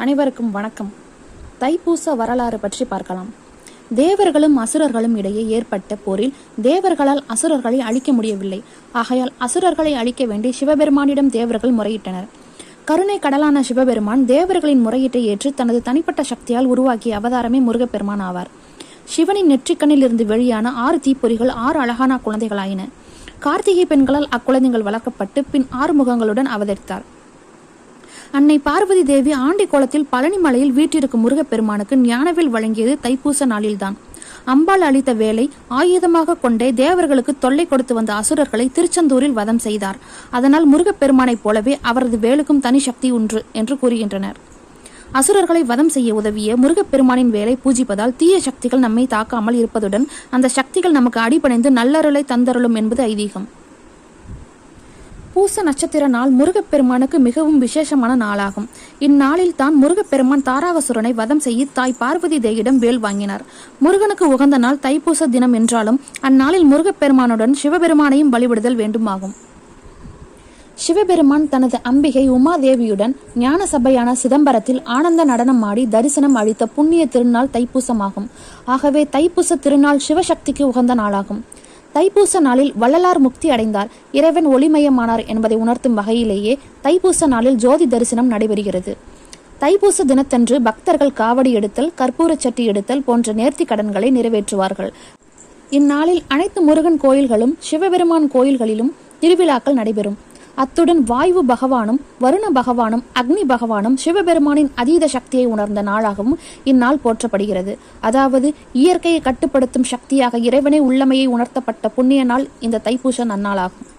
அனைவருக்கும் வணக்கம். தைப்பூச வரலாறு பற்றி பார்க்கலாம். தேவர்களும் அசுரர்களும் இடையே ஏற்பட்ட போரில் தேவர்களால் அசுரர்களை அழிக்க முடியவில்லை. ஆகையால் அசுரர்களை அழிக்க வேண்டி சிவபெருமானிடம் தேவர்கள் முறையிட்டனர். கருணை கடலான சிவபெருமான் தேவர்களின் முறையீட்டை ஏற்று தனது தனிப்பட்ட சக்தியால் உருவாக்கிய அவதாரமே முருகப்பெருமான் ஆவார். சிவனின் நெற்றிக்கண்ணில் இருந்து வெளியான 6 தீப்பொறிகள் 6 அழகான குழந்தைகளாயின. கார்த்திகை பெண்களால் அக்குழந்தைகள் வளர்க்கப்பட்டு பின் 6 முகங்களுடன் அவதரித்தார். அன்னை பார்வதி தேவி ஆண்டி கோலத்தில் பழனி மலையில் வீற்றிருக்கும் முருகப்பெருமானுக்கு ஞானவேல் வழங்கியது தைப்பூச நாளில்தான். அம்பாள் அளித்த வேலை ஆயுதமாக கொண்டே தேவர்களுக்கு தொல்லை கொடுத்து வந்த அசுரர்களை திருச்செந்தூரில் வதம் செய்தார். அதனால் முருகப்பெருமானைப் போலவே அவரது வேலுக்கும் தனி சக்தி உண்டு என்று கூறுகின்றனர். அசுரர்களை வதம் செய்ய உதவிய முருகப்பெருமானின் வேலை பூஜிப்பதால் தீய சக்திகள் நம்மை தாக்காமல் இருப்பதுடன் அந்த சக்திகள் நமக்கு அடிபணிந்து நல்லருளை தந்தருளும் என்பது ஐதீகம். பூச நட்சத்திர நாள் முருகப்பெருமானுக்கு மிகவும் விசேஷமான நாளாகும். இந்நாளில் தான் முருகப்பெருமான் தாராகசுரனை வதம் செய்ய தாய் பார்வதி தேவியிடம் வேல் வாங்கினார். முருகனுக்கு உகந்த நாள் தைப்பூச தினம் என்றாலும் அந்நாளில் முருகப்பெருமானுடன் சிவபெருமானையும் வழிபடுதல் வேண்டுமாகும். சிவபெருமான் தனது அம்பிகை உமாதேவியுடன் ஞான சபையான சிதம்பரத்தில் ஆனந்த நடனம் ஆடி தரிசனம் அளித்த புண்ணிய திருநாள் தைப்பூசமாகும். ஆகவே தைப்பூச திருநாள் சிவசக்திக்கு உகந்த நாளாகும். தைப்பூச நாளில் வள்ளலார் முக்தி அடைந்தார், இறைவன் ஒளிமயமானார் என்பதை உணர்த்தும் வகையிலேயே தைப்பூச நாளில் ஜோதி தரிசனம் நடைபெறுகிறது. தைப்பூச தினத்தன்று பக்தர்கள் காவடி எடுத்தல், கற்பூரச் சட்டி எடுத்தல் போன்ற நேர்த்தி கடன்களை நிறைவேற்றுவார்கள். இந்நாளில் அனைத்து முருகன் கோயில்களும் சிவபெருமான் கோயில்களிலும் திருவிழாக்கள் நடைபெறும். அத்துடன் வாயு பகவானும் வருண பகவானும் அக்னி பகவானும் சிவபெருமானின் அதீத சக்தியை உணர்ந்த நாளாகவும் இந்நாள் போற்றப்படுகிறது. அதாவது இயற்கையை கட்டுப்படுத்தும் சக்தியாக இறைவனை உள்ளமையை உணர்த்தப்பட்ட புண்ணிய நாள் இந்த தைப்பூச நன்னாளாகும்.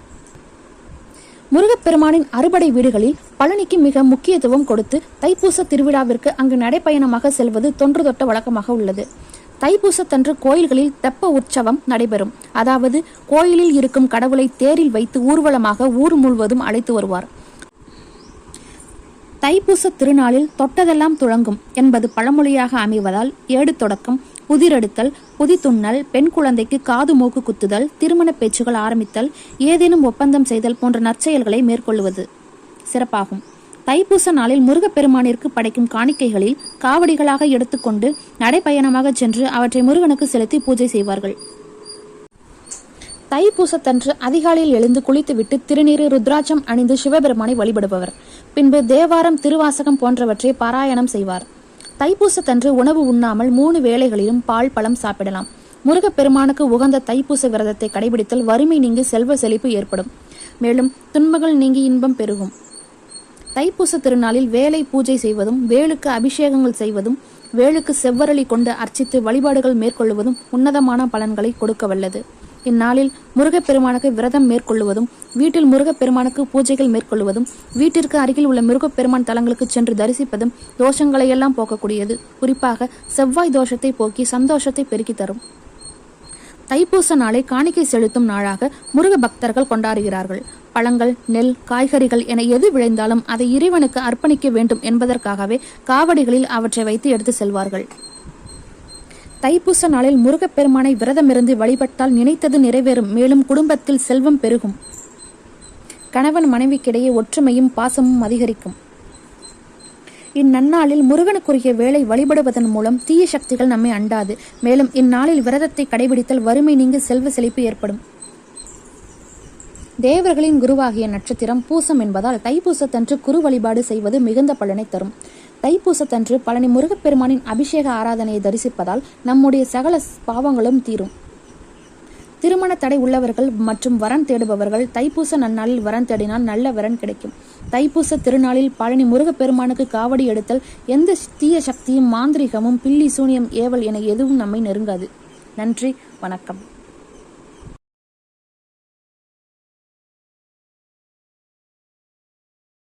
முருகப்பெருமானின் அறுபடை வீடுகளில் பழனிக்கு மிக முக்கியத்துவம் கொடுத்து தைப்பூச திருவிழாவிற்கு அங்கு நடைப்பயணமாக செல்வது தொன்று தொட்ட வழக்கமாக உள்ளது. தைப்பூசத்தன்று கோயில்களில் தெப்ப உற்சவம் நடைபெறும். அதாவது கோயிலில் இருக்கும் கடவுளை தேரில் வைத்து ஊர்வலமாக ஊர் முழுவதும் அழைத்து வருவார். தைப்பூச திருநாளில் தொட்டதெல்லாம் துளங்கும் என்பது பழமொழியாக அமைவதால் ஏடு தொடக்கம், புதிரெடுத்தல், புதித்துண்ணல், பெண் குழந்தைக்கு காது மூக்கு குத்துதல், திருமண பேச்சுகள் ஆரம்பித்தல், ஏதேனும் ஒப்பந்தம் செய்தல் போன்ற நற்செயல்களை மேற்கொள்வது சிறப்பாகும். தைப்பூச நாளில் முருகப்பெருமானிற்கு படைக்கும் காணிக்கைகளில் காவடிகளாக எடுத்துக்கொண்டு நடைப்பயணமாக சென்று அவற்றை முருகனுக்கு செலுத்தி பூஜை செய்வார்கள். தைப்பூசத்தன்று அதிகாலையில் எழுந்து குளித்துவிட்டு திருநீறு ருத்ராட்சம் அணிந்து சிவபெருமானை வழிபடுபவர். பின்பு தேவாரம், திருவாசகம் போன்றவற்றை பாராயணம் செய்வார். தைப்பூசத்தன்று உணவு உண்ணாமல் 3 வேளைகளிலும் பால், பழம் சாப்பிடலாம். முருகப்பெருமானுக்கு உகந்த தைப்பூச விரதத்தை கடைபிடித்தல் வறுமை நீங்கி செல்வ செழிப்பு ஏற்படும். மேலும் துன்பங்கள் நீங்கி இன்பம் பெருகும். தைப்பூச திருநாளில் வேலை பூஜை செய்வதும், வேலுக்கு அபிஷேகங்கள் செய்வதும், வேலுக்கு செவ்வரளி கொண்டு அர்ச்சித்து வழிபாடுகள் மேற்கொள்வதும் உன்னதமான பலன்களை கொடுக்க வல்லது. இந்நாளில் முருகப்பெருமானுக்கு விரதம் மேற்கொள்வதும், வீட்டில் முருகப்பெருமானுக்கு பூஜைகள் மேற்கொள்வதும், வீட்டிற்கு அருகில் உள்ள முருகப்பெருமான் தலங்களுக்கு சென்று தரிசிப்பதும் தோஷங்களையெல்லாம் போக்கக்கூடியது. குறிப்பாக செவ்வாய் தோஷத்தை போக்கி சந்தோஷத்தை பெருக்கி தரும். தைப்பூச நாளை காணிக்கை செலுத்தும் நாளாக முருக பக்தர்கள் கொண்டாடுகிறார்கள். பழங்கள், நெல், காய்கறிகள் என எது விளைந்தாலும் அதை இறைவனுக்கு அர்ப்பணிக்க வேண்டும் என்பதற்காகவே காவடிகளில் அவற்றை வைத்து எடுத்து செல்வார்கள். தைப்பூச நாளில் முருகப்பெருமானை விரதமிருந்து வழிபட்டால் நினைத்தது நிறைவேறும். மேலும் குடும்பத்தில் செல்வம் பெருகும். கணவன் மனைவிக்கிடையே ஒற்றுமையும் பாசமும் அதிகரிக்கும். இந்நன்னாளில் முருகனுக்குரிய வேலை வழிபடுவதன் மூலம் தீய சக்திகள் நம்மை அண்டாது. மேலும் இந்நாளில் விரதத்தை கடைபிடித்தல் வறுமை நீங்கி செல்வ செழிப்பு ஏற்படும். தேவர்களின் குருவாகிய நட்சத்திரம் பூசம் என்பதால் தைப்பூசத்தன்று குரு வழிபாடு செய்வது மிகுந்த பலனை தரும். தைப்பூசத்தன்று பழனி முருகப்பெருமானின் அபிஷேக ஆராதனையை தரிசிப்பதால் நம்முடைய சகல பாவங்களும் தீரும். திருமண தடை உள்ளவர்கள் மற்றும் வரன் தேடுபவர்கள் தைப்பூச நன்னாளில் வரன் தேடினால் நல்ல வரன் கிடைக்கும். தைப்பூச திருநாளில் பழனி முருகப்பெருமானுக்கு காவடி எடுத்தல் எந்த தீய சக்தியும், மாந்திரிகமும், பில்லி சூனியம், ஏவல் என எதுவும் நம்மை நெருங்காது. நன்றி, வணக்கம்.